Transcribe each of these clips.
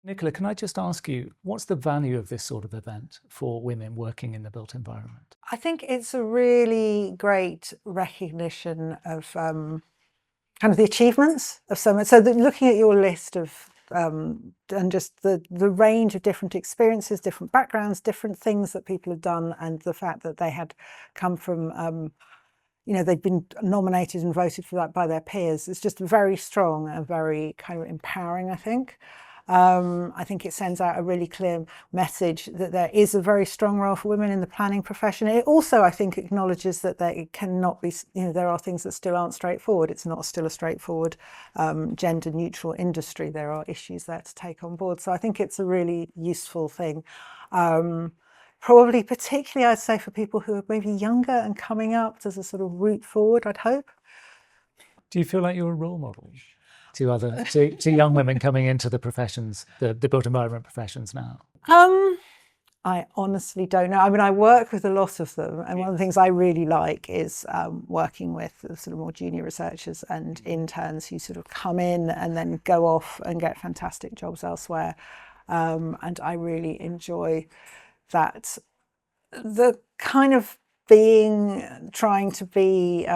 Nicola, can I just ask you, what's the value of this sort of event for women working in the built environment? I think it's a really great recognition of kind of the achievements of someone. So looking at your list of and just the range of different experiences, different backgrounds, different things that people have done, and the fact that they had come from, they'd been nominated and voted for that by their peers. It's just very strong and very kind of empowering, I think. I think it sends out a really clear message that there is a very strong role for women in the planning profession. It also, I think, acknowledges that there cannot be, there are things that still aren't straightforward. It's not still a straightforward gender neutral industry. There are issues there to take on board. So I think it's a really useful thing. Probably particularly, I'd say, for people who are maybe younger and coming up as a sort of route forward, I'd hope. Do you feel like you're a role model to young women coming into the professions, the built environment professions now? I honestly don't know. I mean, I work with a lot of them, and one of the things I really like is working with the sort of more junior researchers and interns who sort of come in and then go off and get fantastic jobs elsewhere. And I really enjoy that. The kind of trying to be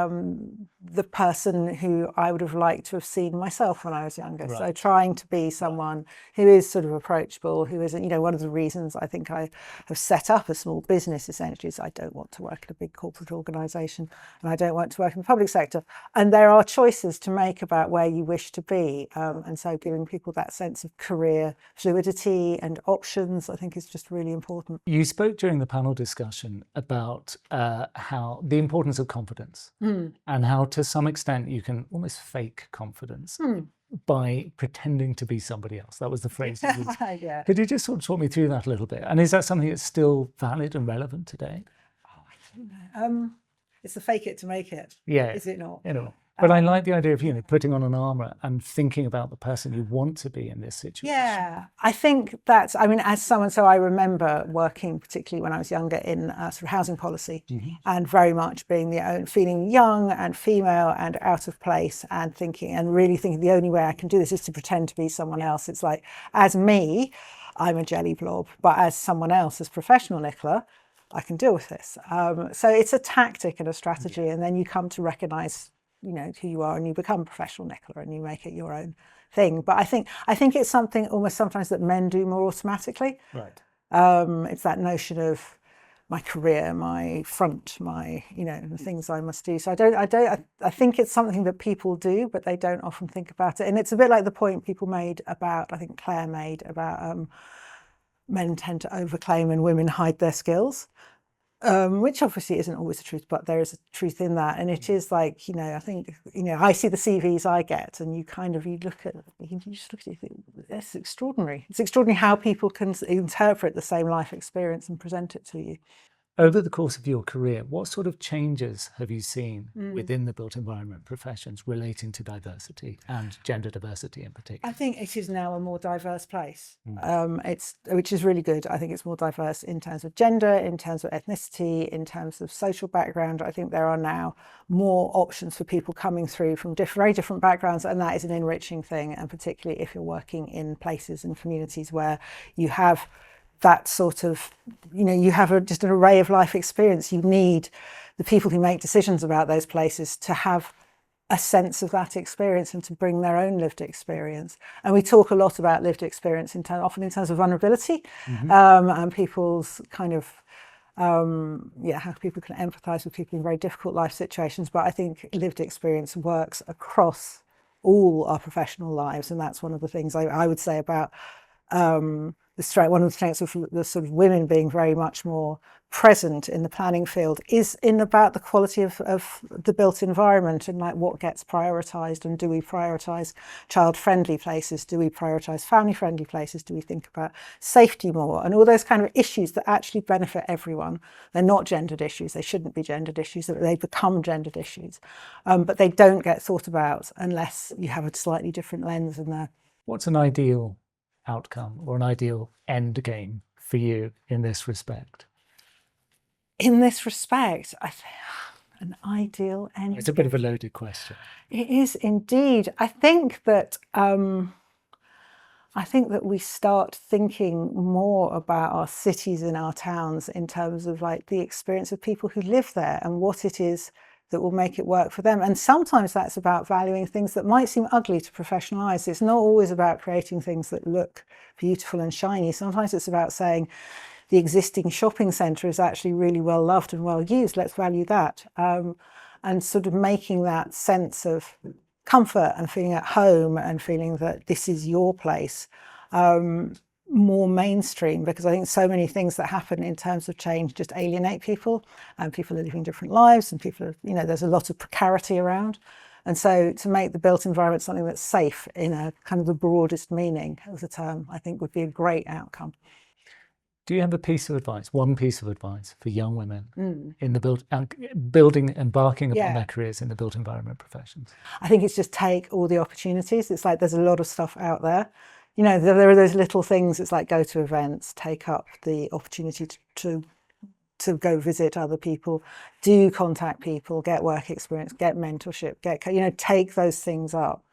the person who I would have liked to have seen myself when I was younger. Right. So trying to be someone who is sort of approachable, who isn't, one of the reasons I think I have set up a small business essentially is I don't want to work in a big corporate organisation and I don't want to work in the public sector. And there are choices to make about where you wish to be. And so giving people that sense of career fluidity and options, I think is just really important. You spoke during the panel discussion about how the importance of confidence and how to some extent you can almost fake confidence by pretending to be somebody else. That was the phrase you used. Yeah. Could you just sort of talk me through that a little bit? And is that something that's still valid and relevant today? Oh, I don't know. It's the fake it to make it. Yeah. Is it not? But I like the idea of, putting on an armour and thinking about the person you want to be in this situation. Yeah, I think that's, as someone, so I remember working, particularly when I was younger, in sort of housing policy and very much being feeling young and female and out of place and really thinking the only way I can do this is to pretend to be someone else. It's like, as me, I'm a jelly blob, but as someone else, as professional Nicola, I can deal with this. So it's a tactic and a strategy, and then you come to recognise who you are and you become professional Nicola and you make it your own thing. But I think it's something almost sometimes that men do more automatically. Right. It's that notion of my career, my front, the things I must do. So I think it's something that people do, but they don't often think about it. And it's a bit like the point people made about, I think Claire made about men tend to overclaim and women hide their skills. Which obviously isn't always the truth, but there is a truth in that. And it is like, I think, I see the CVs I get and you just look at it, you think, it's extraordinary. It's extraordinary how people can interpret the same life experience and present it to you. Over the course of your career, what sort of changes have you seen within the built environment professions relating to diversity and gender diversity in particular? I think it is now a more diverse place, which is really good. I think it's more diverse in terms of gender, in terms of ethnicity, in terms of social background. I think there are now more options for people coming through from very different backgrounds, and that is an enriching thing, and particularly if you're working in places and communities where you have that sort of, you have just an array of life experience. You need the people who make decisions about those places to have a sense of that experience and to bring their own lived experience. And we talk a lot about lived experience often in terms of vulnerability and people's kind of, how people can empathise with people in very difficult life situations. But I think lived experience works across all our professional lives. And that's one of the things I would say about one of the strengths of the sort of women being very much more present in the planning field is about the quality of the built environment and like what gets prioritised, and do we prioritise child-friendly places, do we prioritise family-friendly places, do we think about safety more, and all those kind of issues that actually benefit everyone. They're not gendered issues, they shouldn't be gendered issues, they become gendered issues, but they don't get thought about unless you have a slightly different lens in there. What's an ideal outcome or an ideal end game for you in this respect? In this respect, I think an ideal end game. It's a bit of a loaded question. It is indeed. I think that I think that we start thinking more about our cities and our towns in terms of like the experience of people who live there and what it is that will make it work for them. And sometimes that's about valuing things that might seem ugly to professional eyes. It's not always about creating things that look beautiful and shiny. Sometimes it's about saying the existing shopping centre is actually really well loved and well used. Let's value that. And sort of making that sense of comfort and feeling at home and feeling that this is your place more mainstream, because I think so many things that happen in terms of change just alienate people, and people are living different lives, and people are, there's a lot of precarity around. And so to make the built environment something that's safe in a kind of the broadest meaning of the term, I think would be a great outcome. Do you have a piece of advice, one piece of advice for young women in the embarking upon their careers in the built environment professions? I think it's just take all the opportunities. It's like there's a lot of stuff out there. There are those little things. It's like go to events, take up the opportunity to go visit other people, do contact people, get work experience, get mentorship, take those things up.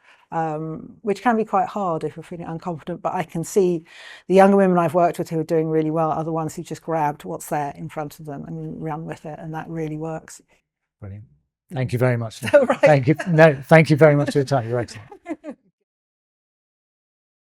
Which can be quite hard if you're feeling unconfident, but I can see the younger women I've worked with who are doing really well are the ones who just grabbed what's there in front of them and run with it, and that really works. Brilliant. Thank you very much. Right. Thank you. No, thank you very much for your time. You're excellent.